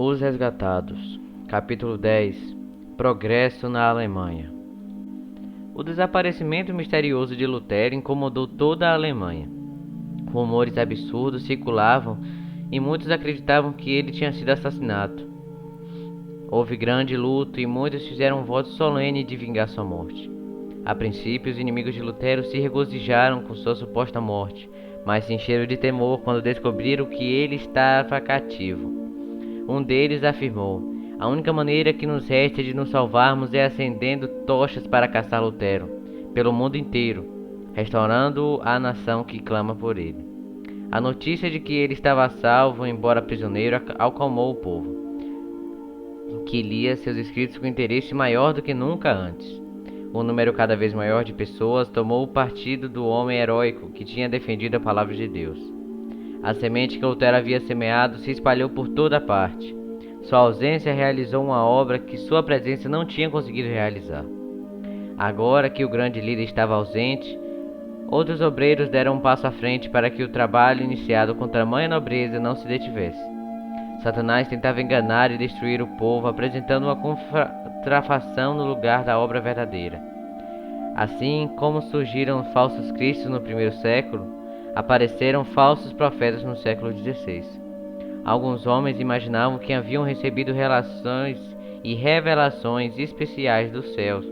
Os Resgatados. Capítulo 10. Progresso na Alemanha. O desaparecimento misterioso de Lutero incomodou toda a Alemanha. Rumores absurdos circulavam e muitos acreditavam que ele tinha sido assassinado. Houve grande luto e muitos fizeram um voto solene de vingar sua morte. A princípio, os inimigos de Lutero se regozijaram com sua suposta morte, mas se encheram de temor quando descobriram que ele estava cativo. Um deles afirmou: "A única maneira que nos resta de nos salvarmos é acendendo tochas para caçar Lutero, pelo mundo inteiro, restaurando a nação que clama por ele." A notícia de que ele estava salvo, embora prisioneiro, acalmou o povo, que lia seus escritos com interesse maior do que nunca antes. Um número cada vez maior de pessoas tomou o partido do homem heróico que tinha defendido a palavra de Deus. A semente que Lutero havia semeado se espalhou por toda parte. Sua ausência realizou uma obra que sua presença não tinha conseguido realizar. Agora que o grande líder estava ausente, outros obreiros deram um passo à frente para que o trabalho iniciado com tamanha nobreza não se detivesse. Satanás tentava enganar e destruir o povo, apresentando uma contrafação no lugar da obra verdadeira. Assim como surgiram falsos cristos no primeiro século, apareceram falsos profetas no século XVI. Alguns homens imaginavam que haviam recebido relações e revelações especiais dos céus,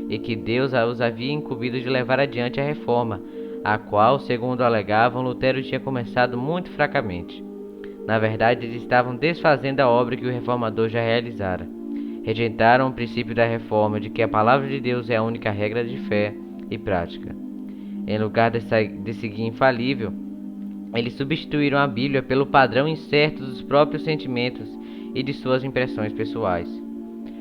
e que Deus os havia incumbido de levar adiante a reforma, a qual, segundo alegavam, Lutero tinha começado muito fracamente. Na verdade, eles estavam desfazendo a obra que o reformador já realizara. Rejeitaram o princípio da reforma, de que a palavra de Deus é a única regra de fé e prática. Em lugar de seguir infalível, eles substituíram a Bíblia pelo padrão incerto dos próprios sentimentos e de suas impressões pessoais.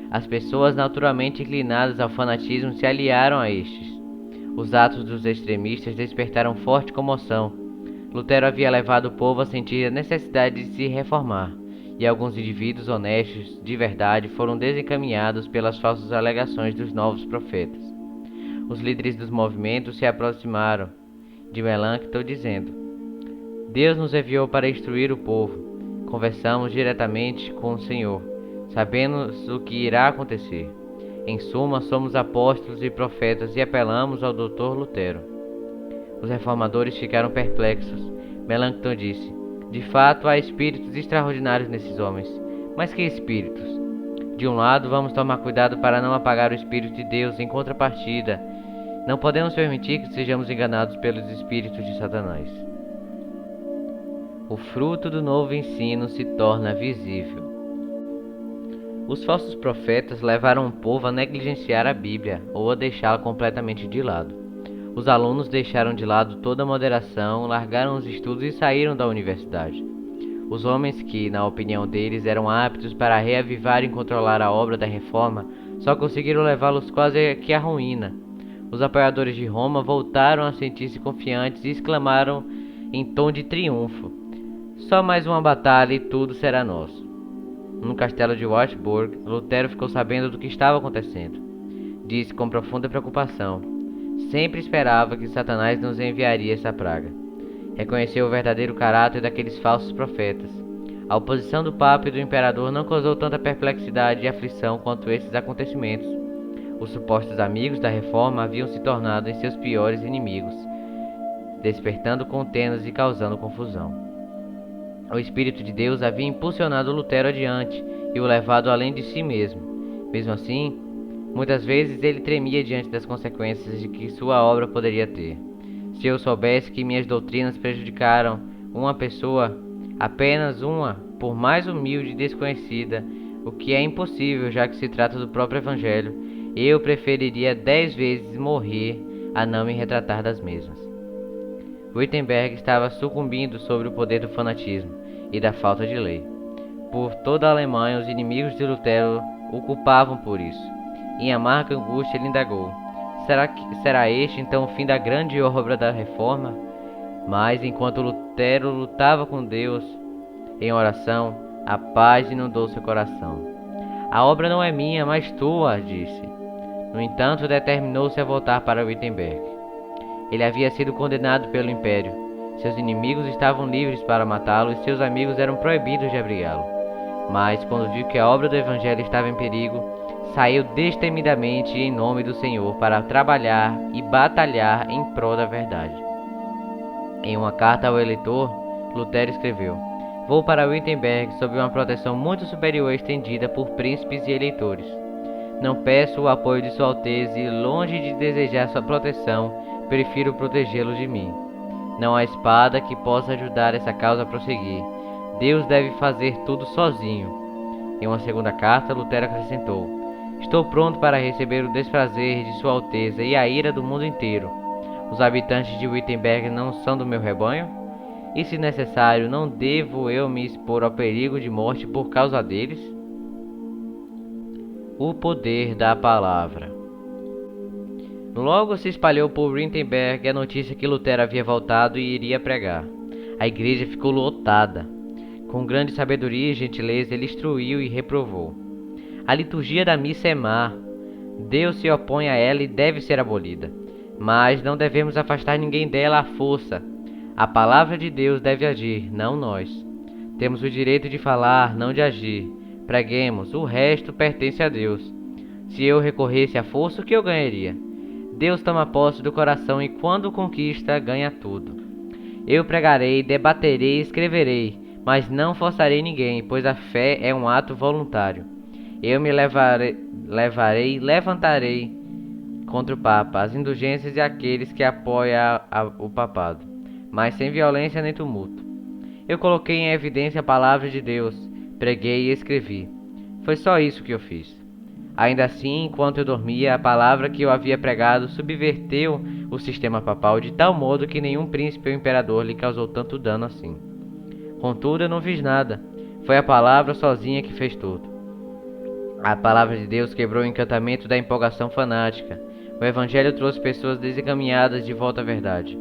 As pessoas naturalmente inclinadas ao fanatismo se aliaram a estes. Os atos dos extremistas despertaram forte comoção. Lutero havia levado o povo a sentir a necessidade de se reformar, e alguns indivíduos honestos de verdade foram desencaminhados pelas falsas alegações dos novos profetas. Os líderes dos movimentos se aproximaram de Melanchthon dizendo: "Deus nos enviou para instruir o povo. Conversamos diretamente com o Senhor. Sabemos o que irá acontecer. Em suma, somos apóstolos e profetas e apelamos ao Dr. Lutero." Os reformadores ficaram perplexos. Melanchthon disse: "De fato, há espíritos extraordinários nesses homens. Mas que espíritos? De um lado, vamos tomar cuidado para não apagar o Espírito de Deus. Em contrapartida, não podemos permitir que sejamos enganados pelos espíritos de Satanás." O fruto do novo ensino se torna visível. Os falsos profetas levaram o povo a negligenciar a Bíblia ou a deixá-la completamente de lado. Os alunos deixaram de lado toda a moderação, largaram os estudos e saíram da universidade. Os homens que, na opinião deles, eram aptos para reavivar e controlar a obra da reforma, só conseguiram levá-los quase que à ruína. Os apoiadores de Roma voltaram a sentir-se confiantes e exclamaram em tom de triunfo: "Só mais uma batalha e tudo será nosso." No castelo de Wartburg, Lutero ficou sabendo do que estava acontecendo. Disse com profunda preocupação: "Sempre esperava que Satanás nos enviaria essa praga." Reconheceu o verdadeiro caráter daqueles falsos profetas. A oposição do Papa e do Imperador não causou tanta perplexidade e aflição quanto esses acontecimentos. Os supostos amigos da reforma haviam se tornado em seus piores inimigos, despertando contendas e causando confusão. O Espírito de Deus havia impulsionado Lutero adiante e o levado além de si mesmo. Mesmo assim, muitas vezes ele tremia diante das consequências de que sua obra poderia ter. Se eu soubesse que minhas doutrinas prejudicaram uma pessoa, apenas uma, por mais humilde e desconhecida, o que é impossível já que se trata do próprio Evangelho, eu preferiria 10 vezes morrer a não me retratar das mesmas. Wittenberg estava sucumbindo sob o poder do fanatismo e da falta de lei. Por toda a Alemanha, os inimigos de Lutero o culpavam por isso. Em amarga angústia, ele indagou: será este então o fim da grande obra da reforma? Mas enquanto Lutero lutava com Deus em oração, a paz inundou seu coração. "A obra não é minha, mas tua", disse. No entanto, determinou-se a voltar para Wittenberg. Ele havia sido condenado pelo Império. Seus inimigos estavam livres para matá-lo e seus amigos eram proibidos de abrigá-lo. Mas, quando viu que a obra do Evangelho estava em perigo, saiu destemidamente em nome do Senhor para trabalhar e batalhar em prol da verdade. Em uma carta ao eleitor, Lutero escreveu: "Vou para Wittenberg sob uma proteção muito superior estendida por príncipes e eleitores. Não peço o apoio de Sua Alteza e, longe de desejar sua proteção, prefiro protegê-lo de mim. Não há espada que possa ajudar essa causa a prosseguir. Deus deve fazer tudo sozinho." Em uma segunda carta, Lutero acrescentou: "Estou pronto para receber o desprazer de Sua Alteza e a ira do mundo inteiro. Os habitantes de Wittenberg não são do meu rebanho? E, se necessário, não devo eu me expor ao perigo de morte por causa deles?" O poder da palavra. Logo se espalhou por Wittenberg a notícia que Lutero havia voltado e iria pregar. A igreja ficou lotada. Com grande sabedoria e gentileza, ele instruiu e reprovou. A liturgia da missa é má. Deus se opõe a ela e deve ser abolida. Mas não devemos afastar ninguém dela à força. A palavra de Deus deve agir, não nós. Temos o direito de falar, não de agir. Preguemos, o resto pertence a Deus. Se eu recorresse à força, o que eu ganharia? Deus toma posse do coração e, quando o conquista, ganha tudo. Eu pregarei, debaterei e escreverei, mas não forçarei ninguém, pois a fé é um ato voluntário. Eu me levantarei contra o Papa, as indulgências e aqueles que apoiam o papado, mas sem violência nem tumulto. Eu coloquei em evidência a palavra de Deus, preguei e escrevi. Foi só isso que eu fiz. Ainda assim, enquanto eu dormia, a palavra que eu havia pregado subverteu o sistema papal de tal modo que nenhum príncipe ou imperador lhe causou tanto dano assim. Contudo, eu não fiz nada. Foi a palavra sozinha que fez tudo. A palavra de Deus quebrou o encantamento da empolgação fanática. O Evangelho trouxe pessoas desencaminhadas de volta à verdade.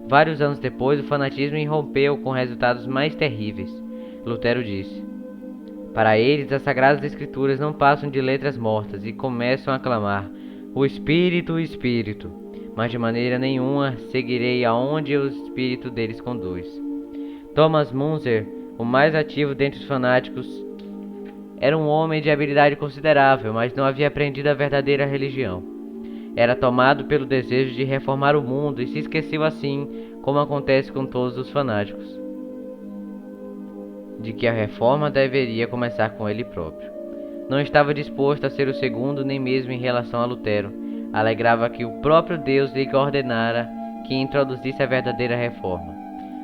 Vários anos depois, o fanatismo irrompeu com resultados mais terríveis. Lutero disse: "Para eles, as Sagradas Escrituras não passam de letras mortas e começam a clamar: o Espírito, o Espírito, mas de maneira nenhuma seguirei aonde o Espírito deles conduz." Thomas Müntzer, o mais ativo dentre os fanáticos, era um homem de habilidade considerável, mas não havia aprendido a verdadeira religião. Era tomado pelo desejo de reformar o mundo e se esqueceu assim, como acontece com todos os fanáticos, de que a reforma deveria começar com ele próprio. Não estava disposto a ser o segundo, nem mesmo em relação a Lutero. Alegrava que o próprio Deus lhe ordenara que introduzisse a verdadeira reforma.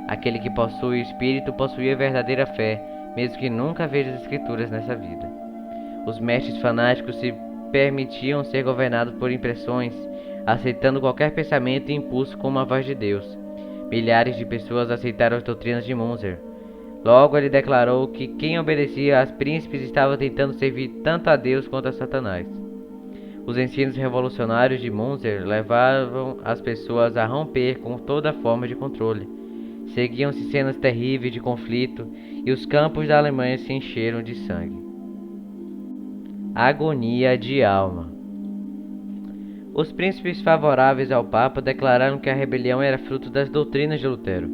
Aquele que possui o Espírito possui a verdadeira fé, mesmo que nunca veja as Escrituras nessa vida. Os mestres fanáticos se permitiam ser governados por impressões, aceitando qualquer pensamento e impulso como a voz de Deus. Milhares de pessoas aceitaram as doutrinas de Müntzer. Logo ele declarou que quem obedecia aos príncipes estava tentando servir tanto a Deus quanto a Satanás. Os ensinos revolucionários de Müntzer levavam as pessoas a romper com toda forma de controle. Seguiam-se cenas terríveis de conflito e os campos da Alemanha se encheram de sangue. Agonia de alma. Os príncipes favoráveis ao Papa declararam que a rebelião era fruto das doutrinas de Lutero.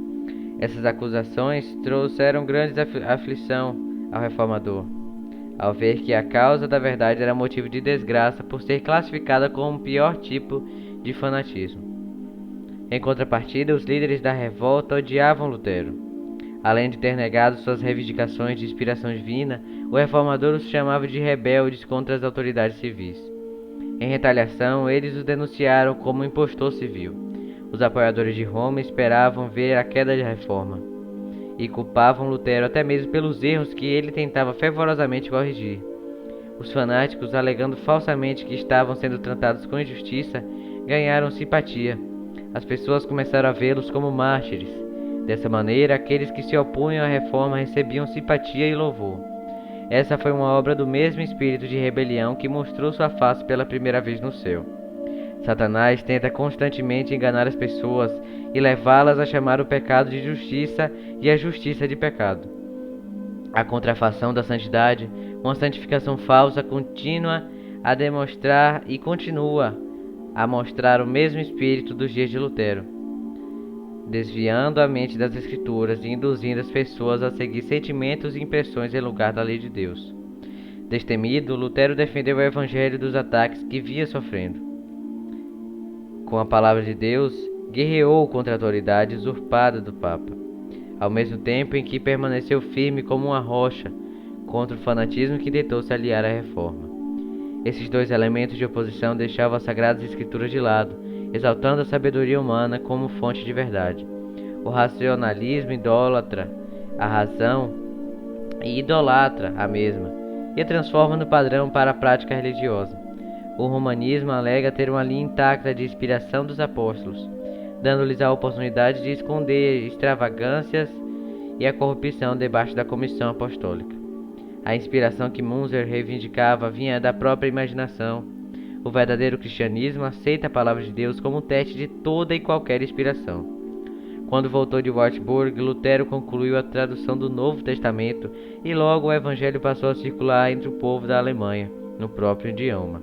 Essas acusações trouxeram grande aflição ao reformador, ao ver que a causa da verdade era motivo de desgraça por ser classificada como o pior tipo de fanatismo. Em contrapartida, os líderes da revolta odiavam Lutero. Além de ter negado suas reivindicações de inspiração divina, o reformador os chamava de rebeldes contra as autoridades civis. Em retaliação, eles os denunciaram como impostor civil. Os apoiadores de Roma esperavam ver a queda da reforma e culpavam Lutero até mesmo pelos erros que ele tentava fervorosamente corrigir. Os fanáticos, alegando falsamente que estavam sendo tratados com injustiça, ganharam simpatia. As pessoas começaram a vê-los como mártires. Dessa maneira, aqueles que se opunham à reforma recebiam simpatia e louvor. Essa foi uma obra do mesmo espírito de rebelião que mostrou sua face pela primeira vez no céu. Satanás tenta constantemente enganar as pessoas e levá-las a chamar o pecado de justiça e a justiça de pecado. A contrafação da santidade, uma santificação falsa, continua a demonstrar e continua a mostrar o mesmo espírito dos dias de Lutero. desviando a mente das Escrituras e induzindo as pessoas a seguir sentimentos e impressões em lugar da lei de Deus. Destemido, Lutero defendeu o Evangelho dos ataques que vinha sofrendo. Com a palavra de Deus, guerreou contra a autoridade usurpada do Papa, ao mesmo tempo em que permaneceu firme como uma rocha contra o fanatismo que tentou se aliar à reforma. Esses dois elementos de oposição deixavam as Sagradas Escrituras de lado, exaltando a sabedoria humana como fonte de verdade. O racionalismo idólatra a razão e idolatra a mesma, e a transforma no padrão para a prática religiosa. O romanismo alega ter uma linha intacta de inspiração dos apóstolos, dando-lhes a oportunidade de esconder extravagâncias e a corrupção debaixo da comissão apostólica. A inspiração que Munzer reivindicava vinha da própria imaginação. O verdadeiro cristianismo aceita a palavra de Deus como um teste de toda e qualquer inspiração. Quando voltou de Wartburg, Lutero concluiu a tradução do Novo Testamento e logo o Evangelho passou a circular entre o povo da Alemanha, no próprio idioma.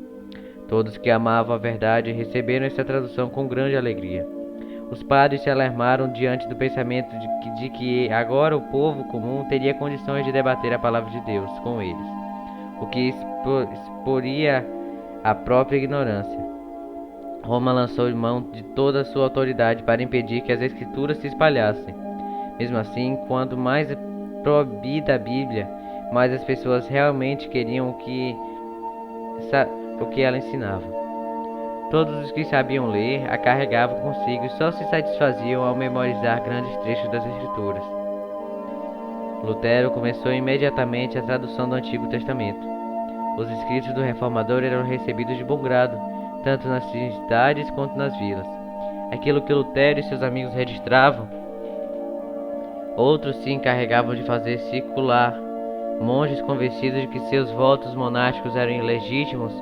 Todos que amavam a verdade receberam essa tradução com grande alegria. Os padres se alarmaram diante do pensamento de que agora o povo comum teria condições de debater a palavra de Deus com eles, o que exporia a própria ignorância. Roma lançou mão de toda a sua autoridade para impedir que as Escrituras se espalhassem. Mesmo assim, quanto mais proibida a Bíblia, mais as pessoas realmente queriam o que ela ensinava. Todos os que sabiam ler a carregavam consigo e só se satisfaziam ao memorizar grandes trechos das Escrituras. Lutero começou imediatamente a tradução do Antigo Testamento. Os escritos do reformador eram recebidos de bom grado, tanto nas cidades quanto nas vilas. Aquilo que Lutero e seus amigos registravam, outros se encarregavam de fazer circular. Monges convencidos de que seus votos monásticos eram ilegítimos,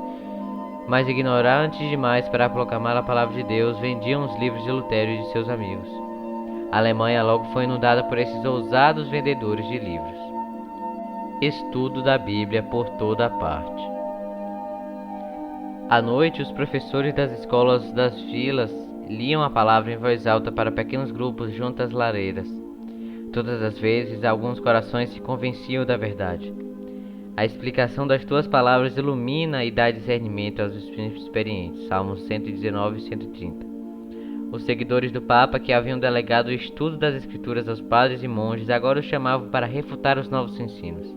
mas ignorantes demais para proclamar a palavra de Deus, vendiam os livros de Lutero e de seus amigos. A Alemanha logo foi inundada por esses ousados vendedores de livros. Estudo da Bíblia por toda a parte. À noite, os professores das escolas das vilas liam a palavra em voz alta para pequenos grupos junto às lareiras. Todas as vezes, alguns corações se convenciam da verdade. A explicação das tuas palavras ilumina e dá discernimento aos experientes. Salmos 119 e 130. Os seguidores do Papa, que haviam delegado o estudo das Escrituras aos padres e monges, agora os chamavam para refutar os novos ensinos.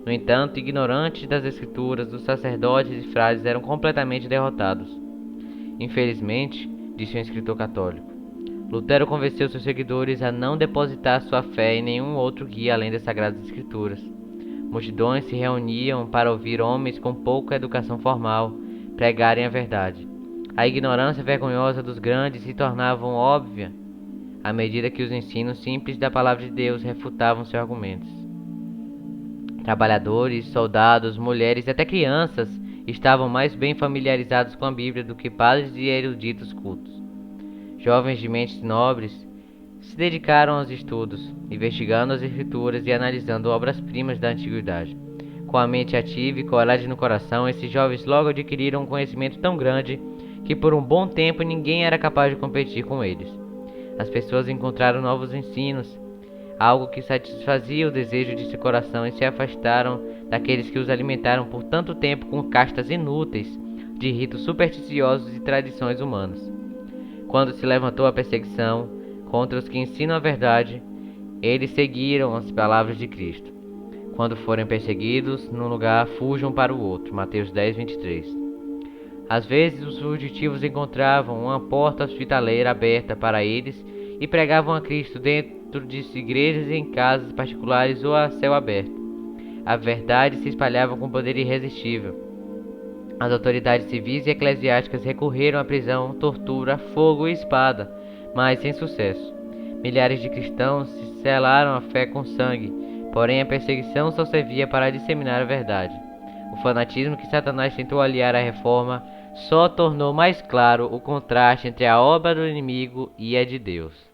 No entanto, ignorantes das Escrituras, os sacerdotes e frades eram completamente derrotados. Infelizmente, disse um escritor católico, Lutero convenceu seus seguidores a não depositar sua fé em nenhum outro guia além das Sagradas Escrituras. Multidões se reuniam para ouvir homens com pouca educação formal pregarem a verdade. A ignorância vergonhosa dos grandes se tornava óbvia à medida que os ensinos simples da palavra de Deus refutavam seus argumentos. Trabalhadores, soldados, mulheres e até crianças estavam mais bem familiarizados com a Bíblia do que padres e eruditos cultos. Jovens de mentes nobres se dedicaram aos estudos, investigando as Escrituras e analisando obras-primas da Antiguidade. Com a mente ativa e coragem no coração, esses jovens logo adquiriram um conhecimento tão grande que por um bom tempo ninguém era capaz de competir com eles. As pessoas encontraram novos ensinos, algo que satisfazia o desejo de seu coração, e se afastaram daqueles que os alimentaram por tanto tempo com castas inúteis de ritos supersticiosos e tradições humanas. Quando se levantou a perseguição contra os que ensinam a verdade, eles seguiram as palavras de Cristo. Quando forem perseguidos num lugar, fujam para o outro. Mateus 10, 23. Às vezes os fugitivos encontravam uma porta hospitaleira aberta para eles e pregavam a Cristo dentro de igrejas e em casas particulares ou a céu aberto. A verdade se espalhava com poder irresistível. As autoridades civis e eclesiásticas recorreram à prisão, tortura, fogo e espada, mas sem sucesso. Milhares de cristãos se selaram a fé com sangue, porém a perseguição só servia para disseminar a verdade. O fanatismo que Satanás tentou aliar à reforma só tornou mais claro o contraste entre a obra do inimigo e a de Deus.